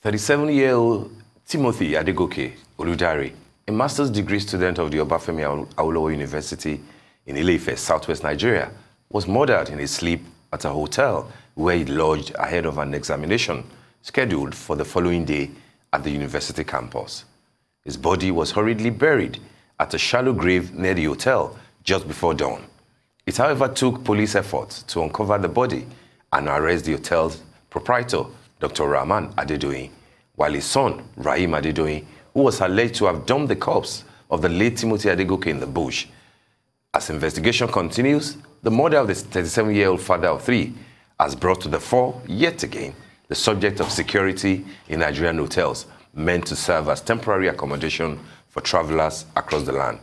37-year-old Timothy Adegoke Oludare, a master's degree student of the Obafemi Awolowo University in Ile-Ife, southwest Nigeria, was murdered in his sleep at a hotel where he lodged ahead of an examination scheduled for the following day at the university campus. His body was hurriedly buried at a shallow grave near the hotel just before dawn. It, however, took police efforts to uncover the body and arrest the hotel's proprietor, Dr. Rahman Adedoyin, while his son, Rahim Adedoyin, who was alleged to have dumped the corpse of the late Timothy Adegoke in the bush. As investigation continues, the murder of the 37-year-old father of three has brought to the fore, yet again, the subject of security in Nigerian hotels meant to serve as temporary accommodation for travelers across the land.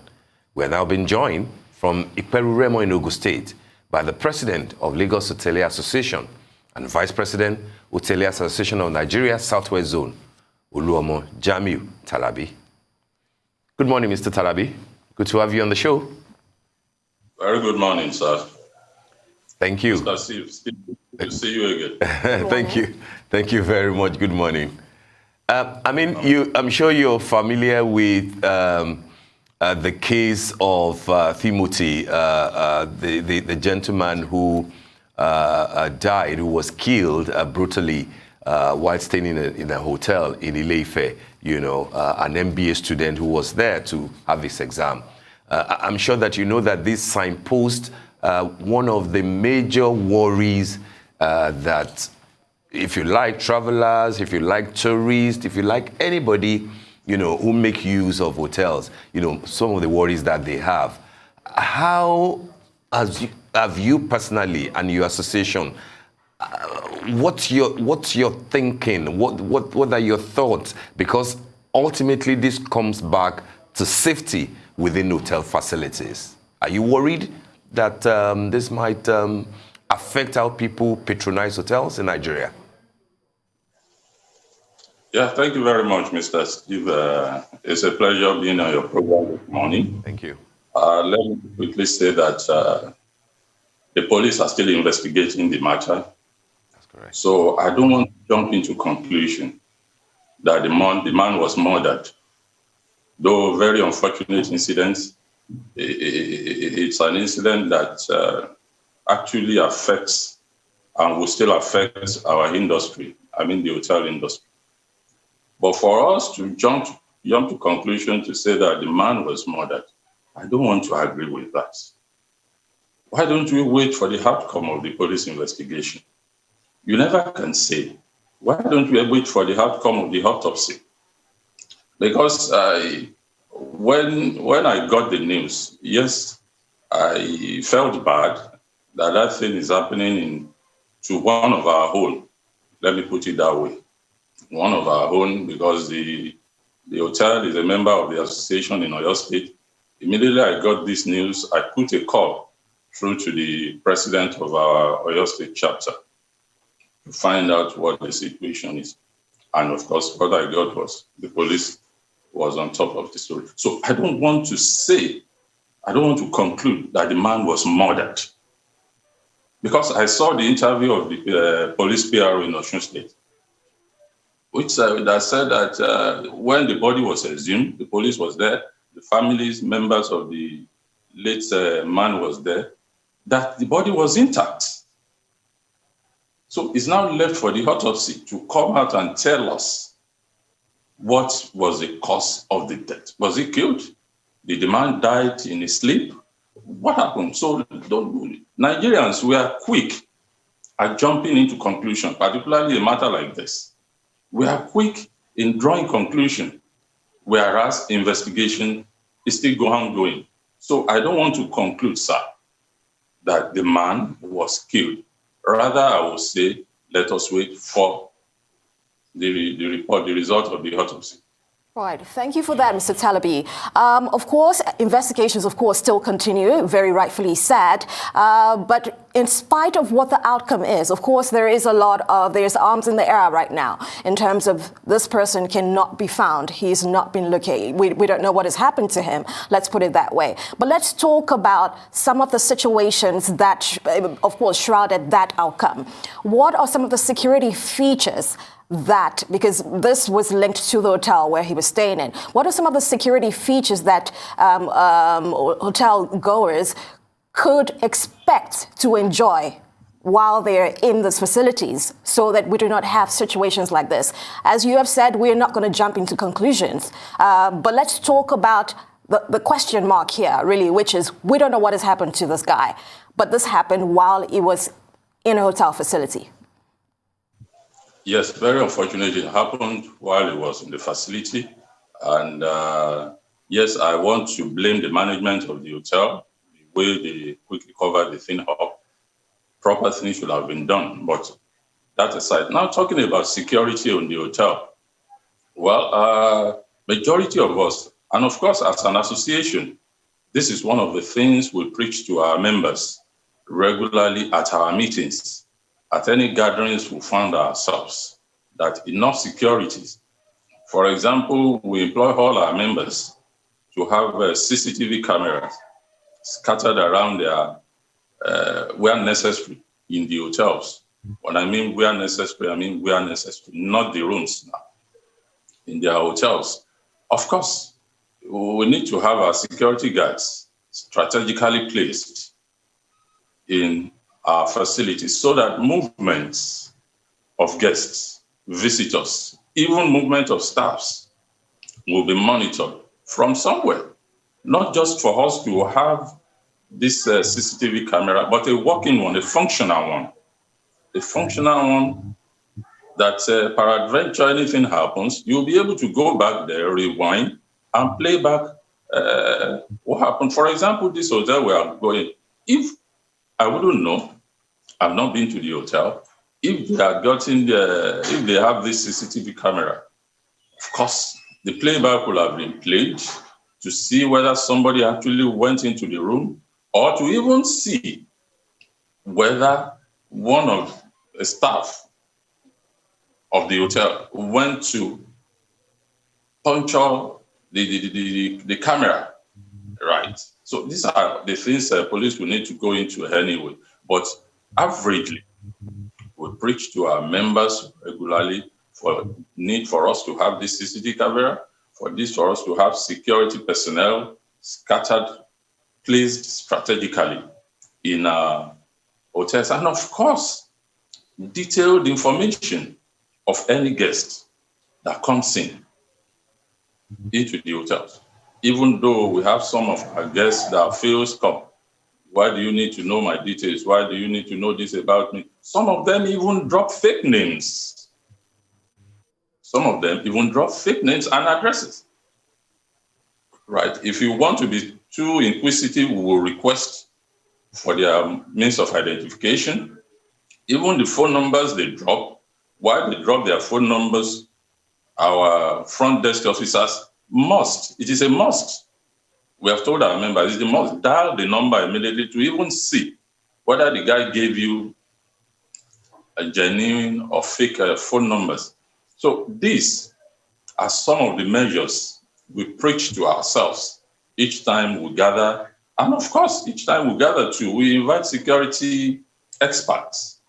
We are now being joined from Iperuremo in Ogun State by the president of Lagos Hoteliers Association and vice president, Hoteliers Association of Nigeria Southwest Zone, Oluomo Jamiu Talabi. Good morning, Mr. Talabi. Good to have you on the show. Very good morning, sir. Thank you. Mr. Steve, good to see you again. Thank you. Thank you very much. Good morning. I'm sure you're familiar with the case of Timothy, the gentleman who died, who was killed brutally while staying in a hotel in Ile-Ife, an MBA student who was there to have his exam. I'm sure that you know that this signpost one of the major worries that, if you like travelers, if you like tourists, if you like anybody, who make use of hotels, some of the worries that they have. How have you personally and your association, what's your thinking? What are your thoughts? Because ultimately this comes back to safety within hotel facilities. Are you worried that this might affect how people patronize hotels in Nigeria? Yeah, thank you very much, Mr. Steve. It's a pleasure being on your program this morning. Thank you. Let me quickly say that the police are still investigating the matter. That's correct. So I don't want to jump into conclusion that the man was murdered. Though very unfortunate incident, it's an incident that actually affects and will still affect our industry, the hotel industry. But for us to jump to conclusion to say that the man was murdered, I don't want to agree with that. Why don't we wait for the outcome of the police investigation? You never can say. Why don't we wait for the outcome of the autopsy? Because when I got the news, yes, I felt bad that thing is happening to one of our own. Let me put it that way. One of our own, because the hotel is a member of the association in Oyo State. Immediately I got this news, I put a call through to the president of our Oyo State chapter to find out what the situation is. And of course, what I got was the police was on top of the story. So I don't want to conclude that the man was murdered. Because I saw the interview of the police PRO in Osun State, which that said that when the body was exhumed, the police was there, the families, members of the late man was there, that the body was intact. So it's now left for the autopsy to come out and tell us what was the cause of the death. Was he killed? Did the man die in his sleep? What happened? So Nigerians, we are quick at jumping into conclusion, particularly a matter like this. We are quick in drawing conclusion, whereas investigation is still ongoing. So I don't want to conclude, sir, that the man was killed. Rather, I will say, let us wait for the report, the result of the autopsy. Right. Thank you for that, Mr. Talabi. Of course, investigations, still continue, very rightfully said. But in spite of what the outcome is, of course, there's arms in the air right now in terms of this person cannot be found. He's not been located. We don't know what has happened to him. Let's put it that way. But let's talk about some of the situations that, of course, shrouded that outcome. What are some of the security features that, because this was linked to the hotel where he was staying in. What are some of the security features that hotel goers could expect to enjoy while they're in these facilities, so that we do not have situations like this? As you have said, we're not going to jump into conclusions, but let's talk about the question mark here, really, which is, we don't know what has happened to this guy, but this happened while he was in a hotel facility. Yes, very unfortunate. It happened while he was in the facility. And yes, I want to blame the management of the hotel, the way they quickly covered the thing up. Proper things should have been done. But that aside, now talking about security on the hotel. Well, majority of us, and of course, as an association, this is one of the things we preach to our members regularly at our meetings. At any gatherings, we found ourselves that enough securities. For example, we employ all our members to have CCTV cameras scattered around their where necessary in the hotels. When I mean where necessary, not the rooms now, in their hotels. Of course, we need to have our security guards strategically placed in our facilities so that movements of guests, visitors, even movement of staffs will be monitored from somewhere. Not just for us to have this CCTV camera, but a working one, a functional one. A functional one that peradventure anything happens, you'll be able to go back there, rewind, and play back what happened. For example, this hotel we are going, if I wouldn't know, I've not been to the hotel, if they have if they have this CCTV camera, of course, the playback will have been played to see whether somebody actually went into the room, or to even see whether one of the staff of the hotel went to puncture the camera, right? So these are the things police will need to go into anyway. But averagely, we preach to our members regularly for need for us to have this CCTV camera, for us to have security personnel scattered, placed strategically in our hotels, and of course, detailed information of any guest that comes in into the hotels. Even though we have some of our guests that feels, come, why do you need to know my details? Why do you need to know this about me? Some of them even drop fake names. Some of them even drop fake names and addresses. Right? If you want to be too inquisitive, we will request for their means of identification. Even the phone numbers they drop, while they drop their phone numbers, our front desk officers must, it is a must. We have told our members, they must dial the number immediately to even see whether the guy gave you a genuine or fake phone numbers. So these are some of the measures we preach to ourselves each time we gather. And of course, each time we gather too, we invite security experts,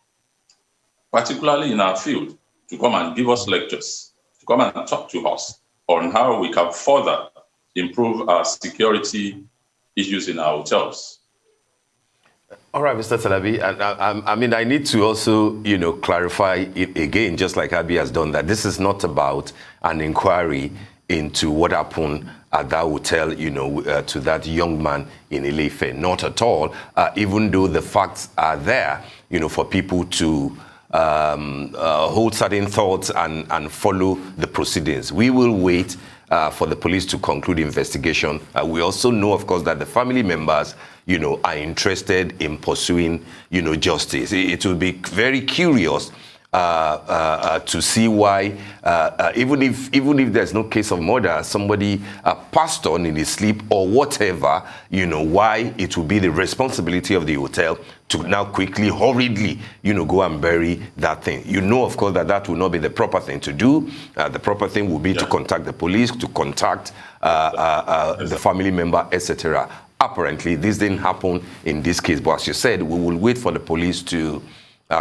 particularly in our field, to come and give us lectures, to come and talk to us on how we can further improve our security issues in our hotels. All right, Mr. Talabi, I mean, I need to also, clarify it again, just like Abi has done, that this is not about an inquiry into what happened at that hotel, to that young man in Ile-Ife. Not at all, even though the facts are there, for people to hold certain thoughts and follow the proceedings. We will wait for the police to conclude the investigation. We also know, of course, that the family members, are interested in pursuing, justice. It will be very curious to see why, even if there's no case of murder, somebody passed on in his sleep or whatever, why it will be the responsibility of the hotel to now quickly, hurriedly, go and bury that thing. Of course, that will not be the proper thing to do. The proper thing will be to contact the police, to contact the family member, etc. Apparently, this didn't happen in this case, but as you said, we will wait for the police to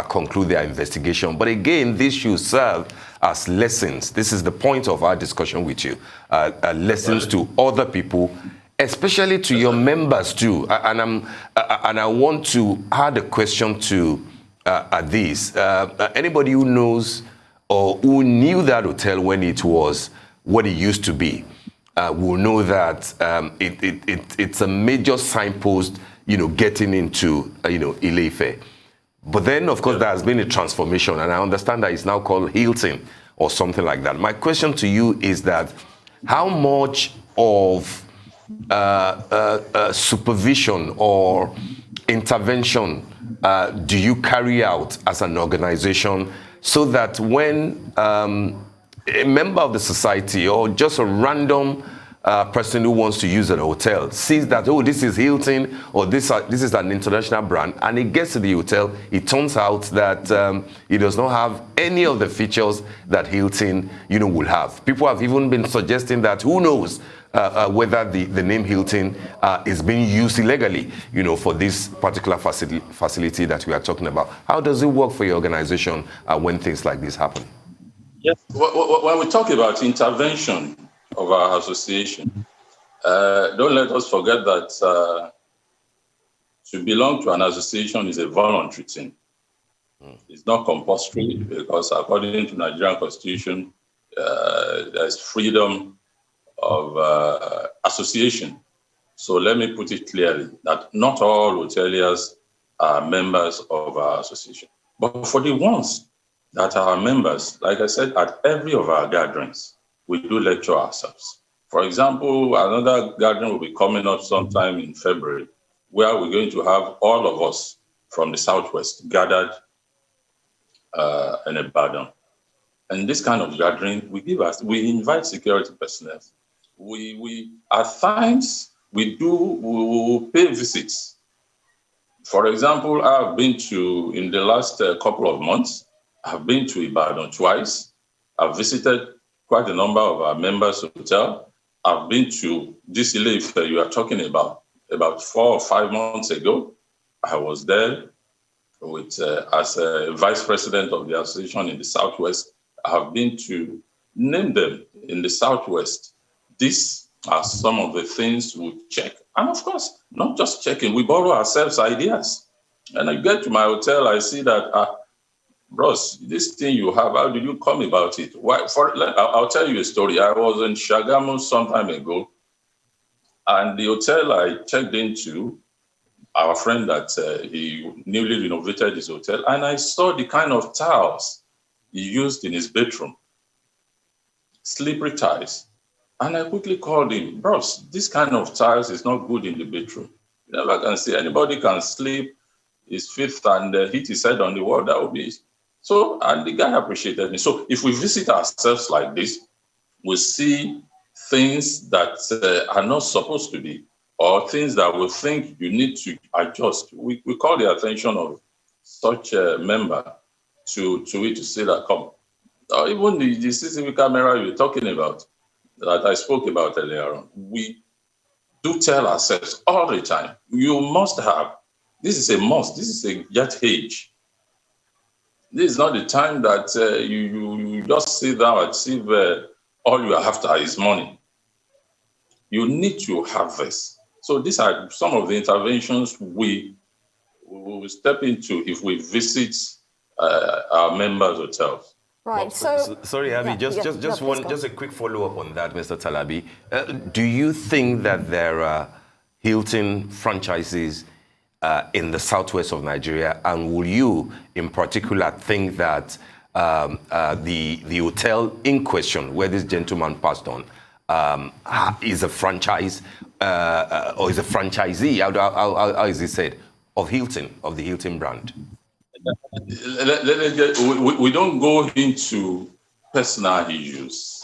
conclude their investigation. But again, this should serve as lessons. This is the point of our discussion with you. Lessons to other people, especially to your members too. And I want to add a question to this. Anybody who knows or who knew that hotel when it was what it used to be will know that it's a major signpost, getting into, Ile-Ife. But then, of course, there has been a transformation, and I understand that it's now called Hilton or something like that. My question to you is that how much of supervision or intervention do you carry out as an organization so that when a member of the society or just a random person who wants to use a hotel sees that, oh, this is Hilton or this is an international brand, and it gets to the hotel, it turns out that it does not have any of the features that Hilton, will have. People have even been suggesting that who knows whether the name Hilton is being used illegally, for this particular facility that we are talking about. How does it work for your organization when things like this happen? Yes. When we talk about intervention of our association, don't let us forget that to belong to an association is a voluntary thing. It's not compulsory because according to Nigerian Constitution, there's freedom of association. So let me put it clearly that not all hoteliers are members of our association. But for the ones that are members, like I said, at every of our gatherings, we do lecture ourselves. For example, another gathering will be coming up sometime in February, where we're going to have all of us from the Southwest gathered in Ibadan. And this kind of gathering, we invite security personnel. We at times we will pay visits. For example, I've been to, in the last couple of months, I've been to Ibadan twice. I've visited quite a number of our members' hotel. I've been to this Ile-Ife you are talking about 4 or 5 months ago. I was there with as a vice president of the association in the Southwest. I have been to name them in the Southwest. These are some of the things we check. And of course, not just checking, we borrow ourselves ideas. And I get to my hotel, I see that, bros, this thing you have, how did you come about it? I'll tell you a story. I was in Shagamu some time ago, and the hotel I checked into, our friend that he newly renovated his hotel, and I saw the kind of tiles he used in his bedroom, slippery tiles. And I quickly called him, bros, this kind of tiles is not good in the bedroom. You never can see anybody can sleep his feet and hit his head on the wall. That would be so. And the guy appreciated me. So if we visit ourselves like this, we see things that are not supposed to be, or things that we think you need to adjust. We call the attention of such a member to it to say that, come, or even the CCTV camera you're talking about, that I spoke about earlier on, we do tell ourselves all the time, you must have, this is a must, this is a jet age. This is not the time that you just sit down and see all you are after is money. You need to have this. So these are some of the interventions we will step into if we visit our members' hotels. Right. Well, sorry, Abby, just a quick follow-up on that, Mr. Talabi. Do you think that there are Hilton franchises in the southwest of Nigeria, and will you, in particular, think that the hotel in question, where this gentleman passed on, is a franchise or is a franchisee? How is it said? Of Hilton, of the Hilton brand? We don't go into personal issues.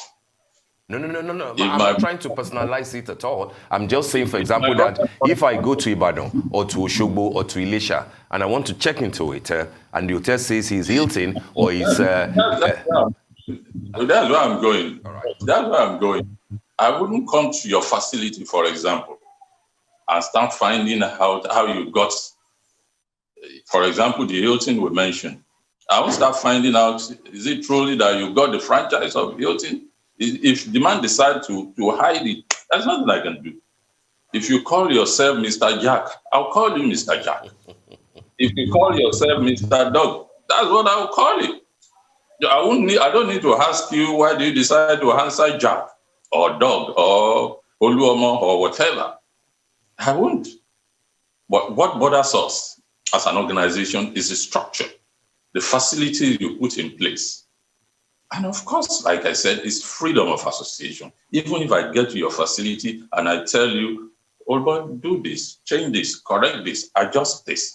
No. I'm not trying to personalize it at all. I'm just saying, for example, that if I go to Ibadan or to Osogbo or to Ilesha and I want to check into a hotel and the hotel says he's Hilton or he's... That's where I'm going. All right. That's where I'm going. I wouldn't come to your facility, for example, and start finding out how you got For example, the Hilton we mentioned. I will start finding out, is it truly that you got the franchise of Hilton? If the man decides to hide it, there's nothing I can do. If you call yourself Mr. Jack, I'll call you Mr. Jack. If you call yourself Mr. Dog, that's what I'll call you. I don't need to ask you why do you decide to answer Jack or Dog or Oluomo or whatever. I won't. But what bothers us as an organization is the structure, the facilities you put in place. And of course, like I said, it's freedom of association. Even if I get to your facility and I tell you, oh boy, do this, change this, correct this, adjust this.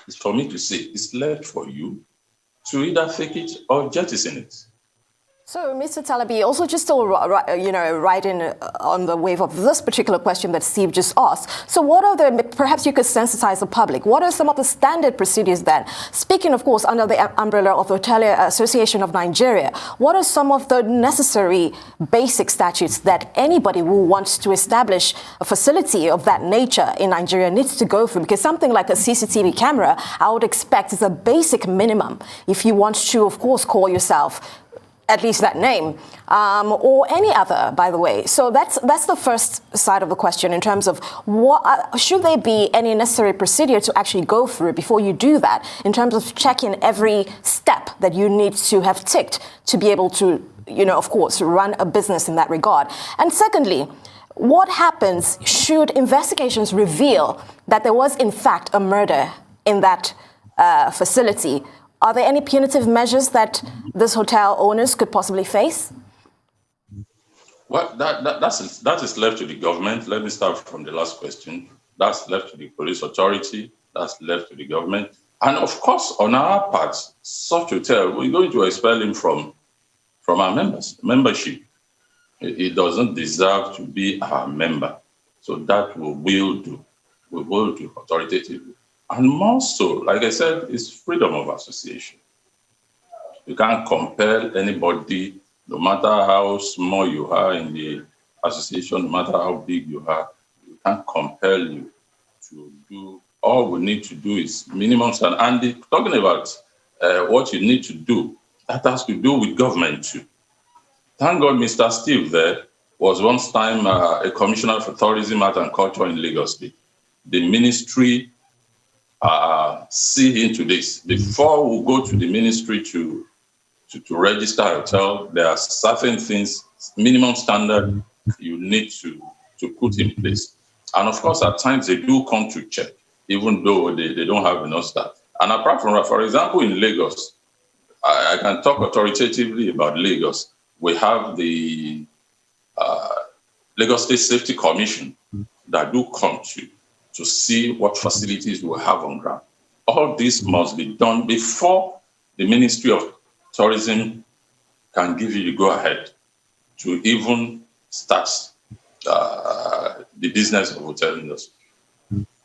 It's for me to say, it's left for you to either fake it or jettison it. So, Mr. Talabi, also just to write in on the wave of this particular question that Steve just asked. So what are perhaps you could sensitize the public, what are some of the standard procedures then? Speaking, of course, under the umbrella of the Hoteliers Association of Nigeria, what are some of the necessary basic statutes that anybody who wants to establish a facility of that nature in Nigeria needs to go through? Because something like a CCTV camera, I would expect is a basic minimum if you want to, of course, call yourself at least that name, or any other, by the way. So that's the first side of the question in terms of what should there be any necessary procedure to actually go through before you do that, in terms of checking every step that you need to have ticked to be able to, of course, run a business in that regard. And secondly, what happens should investigations reveal that there was, in fact, a murder in that facility? Are there any punitive measures that this hotel owners could possibly face? Well, that is left to the government. Let me start from the last question. That's left to the police authority. That's left to the government. And of course, on our part, such hotel, we're going to expel him from our membership. It doesn't deserve to be our member. So that we will do. We will do authoritatively. And more so, like I said, it's freedom of association. You can't compel anybody, no matter how small you are in the association, no matter how big you are, we can't compel you to do. All we need to do is minimum standard. And talking about what you need to do, that has to do with government too. Thank God Mr. Steve there was once time a commissioner for tourism, art and culture in Lagos State. The ministry see into this. Before we go to the ministry to register a hotel, there are certain things, minimum standard you need to put in place. And of course, at times they do come to check, even though they don't have enough staff. And apart from that, for example, in Lagos, I can talk authoritatively about Lagos. We have the Lagos State Safety Commission that do come to see what facilities we have on ground. All this must be done before the Ministry of Tourism can give you the go-ahead to even start the business of hotel industry.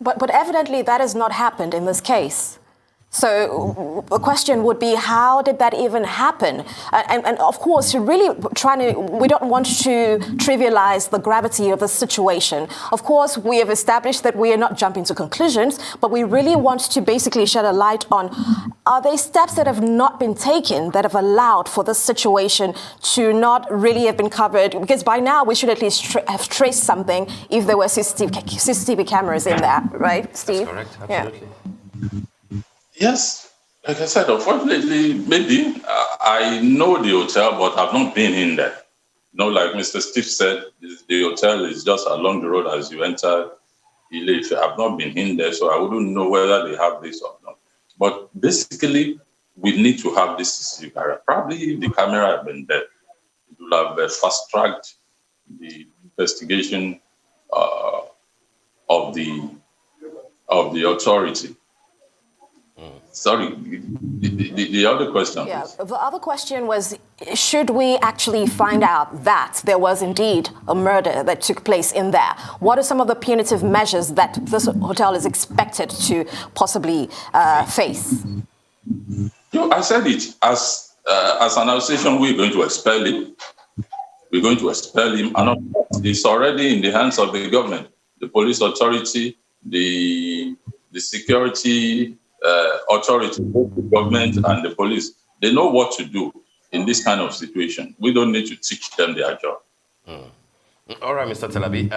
But evidently that has not happened in this case. So the question would be, how did that even happen? And of course, we don't want to trivialize the gravity of the situation. Of course, we have established that we are not jumping to conclusions, but we really want to basically shed a light on, are there steps that have not been taken that have allowed for this situation to not really have been covered? Because by now we should at least have traced something if there were CCTV cameras in there, right, Steve? That's correct, absolutely. Yeah. Yes, like I said, unfortunately, maybe I know the hotel, but I've not been in there. Like Mr. Steve said, the hotel is just along the road as you enter Ile-Ife. I've not been in there, so I wouldn't know whether they have this or not. But basically, we need to have this CCTV camera. Probably if the camera had been there, it would have fast-tracked the investigation of the authority. Sorry, the other question. Yeah, the other question was, should we actually find out that there was indeed a murder that took place in there? What are some of the punitive measures that this hotel is expected to possibly face? I said it. As an association, we're going to expel him. We're going to expel him. And it's already in the hands of the government, the police authority, the the security authority, both the government and the police, they know what to do in this kind of situation. We don't need to teach them their job. All right, Mr. Talabi.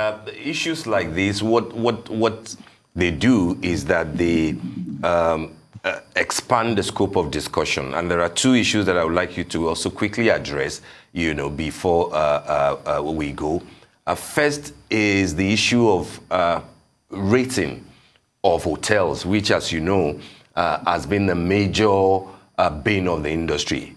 Issues like this, what they do is that they expand the scope of discussion, and there are two issues that I would like you to also quickly address, before we go. First is the issue of rating of hotels, which, as you know, has been a major bane of the industry.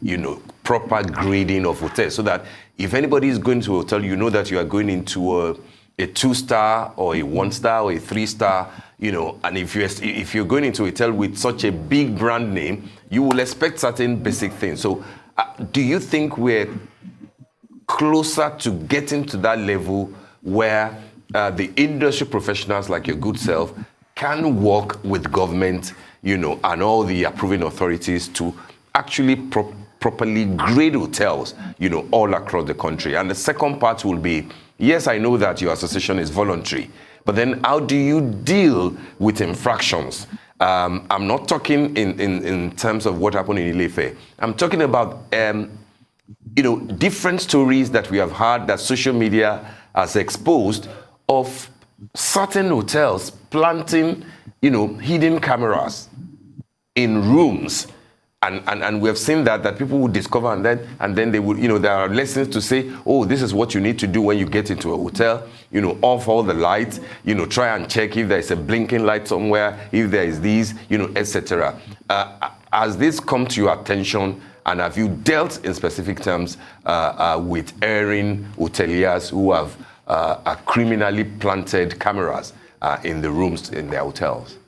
Proper grading of hotels, so that if anybody is going to a hotel, you know that you are going into a 2-star or a 1-star or a 3-star, and if you're going into a hotel with such a big brand name, you will expect certain basic things. So do you think we're closer to getting to that level where the industry professionals like your good self can work with government, and all the approving authorities to actually properly grade hotels, all across the country? And the second part will be, yes, I know that your association is voluntary, but then how do you deal with infractions? I'm not talking in terms of what happened in Ile-Ife. I'm talking about, different stories that we have heard that social media has exposed of certain hotels planting, hidden cameras in rooms. And we have seen that people would discover, and then they would, there are lessons to say, oh, this is what you need to do when you get into a hotel, off all the lights, try and check if there is a blinking light somewhere, if there is these, etc. Has this come to your attention, and have you dealt in specific terms with erring hoteliers who have criminally planted cameras in the rooms in their hotels?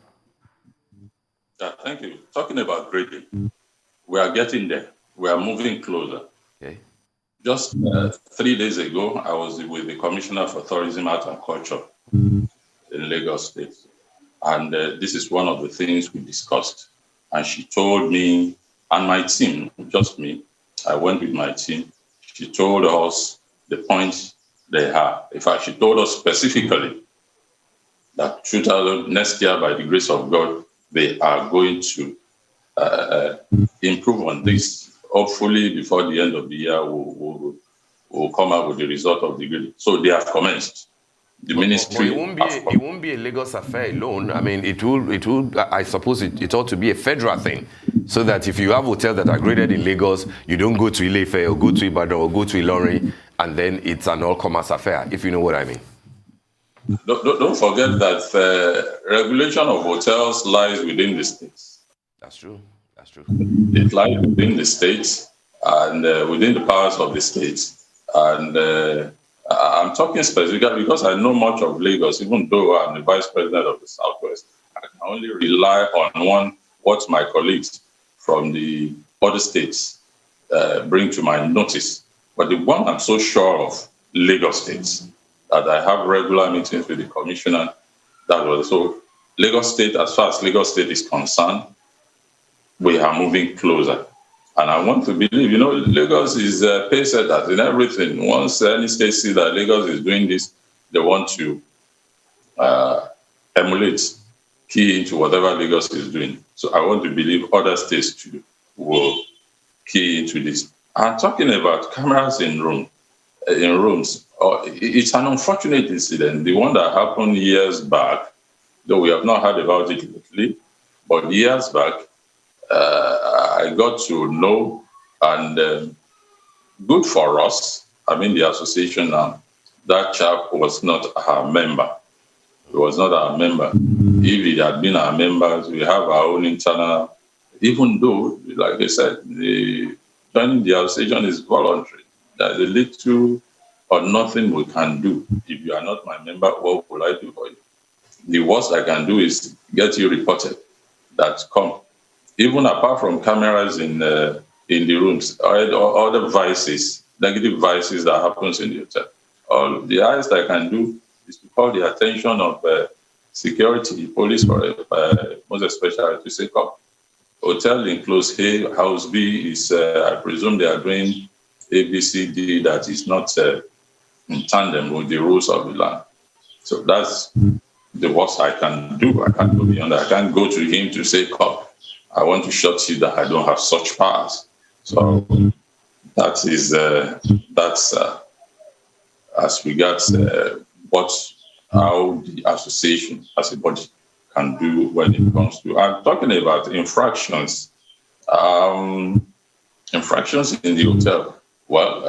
Thank you. Talking about grading, we are getting there. We are moving closer. Okay. Just 3 days ago, I was with the Commissioner for Tourism, Art and Culture in Lagos State. And this is one of the things we discussed. And she told me, and my team, just me, I went with my team. She told us the points they have. In fact, she told us specifically that next year, by the grace of God, they are going to improve on this. Hopefully, before the end of the year, we'll come out with the result of the grading. So they have commenced. The ministry. But it won't be a Lagos affair alone. I mean, it will. I suppose it ought to be a federal thing, so that if you have hotels that are graded in Lagos, you don't go to Ile-Ife or go to Ibadan or go to Ilorin, and then it's an all-commerce affair. If you know what I mean. Don't forget that regulation of hotels lies within the states. That's true. That's true. It lies within the states and within the powers of the states. And I'm talking specifically because I know much of Lagos, even though I'm the vice president of the Southwest. I can only rely on what my colleagues from the other states bring to my notice. But the one I'm so sure of, Lagos State, that I have regular meetings with the commissioner. That was so. Lagos State, as far as Lagos State is concerned, we are moving closer. And I want to believe, Lagos is pace setters in everything. Once any state sees that Lagos is doing this, they want to emulate, key into whatever Lagos is doing. So I want to believe other states too will key into this. I'm talking about cameras in rooms. It's an unfortunate incident, the one that happened years back, though we have not heard about it lately, but years back, I got to know, and good for us, the association now, that chap was not our member. He was not our member. If he had been our members, we have our own internal, even though, like I said, joining the association is voluntary. There's a little or nothing we can do. If you are not my member, what will I do for you? The worst I can do is get you reported that come. Even apart from cameras in the rooms, or other vices, negative vices that happens in the hotel. All the highest I can do is to call the attention of security, police, most especially to say, come. Hotel enclosed A, house B is, I presume they are doing A, B, C, D, that is not in tandem with the rules of the land. So that's the worst I can do. I can't go beyond that. I can't go to him to say, "Come, I want to shut you down." I don't have such powers. So that is that's as regards how the association as a body can do when it comes to. I'm talking about infractions. Infractions in the hotel. Well,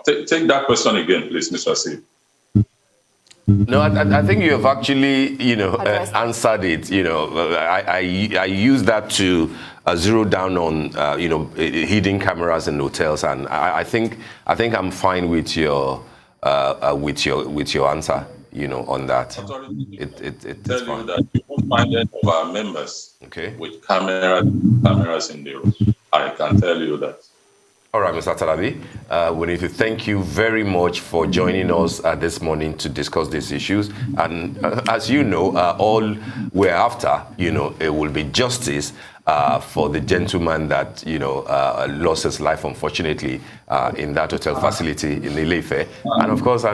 take that question again, please, Mr. Asif. No, I think you have actually, answered it. I use that to zero down on, hidden cameras in hotels, and I think I'm fine with your answer. On that. It's fine. That you won't find any of our members with cameras in the room. I can tell you that. All right, Mr. Talabi, we need to thank you very much for joining us this morning to discuss these issues. And as you know, all we're after, it will be justice for the gentleman that, lost his life, unfortunately, in that hotel facility in Ile-Ife. And of course,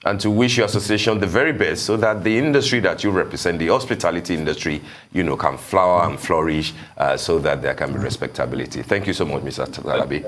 and to wish your association the very best so that the industry that you represent, the hospitality industry, can flower and flourish so that there can be respectability. Thank you so much, Mr. Talabi.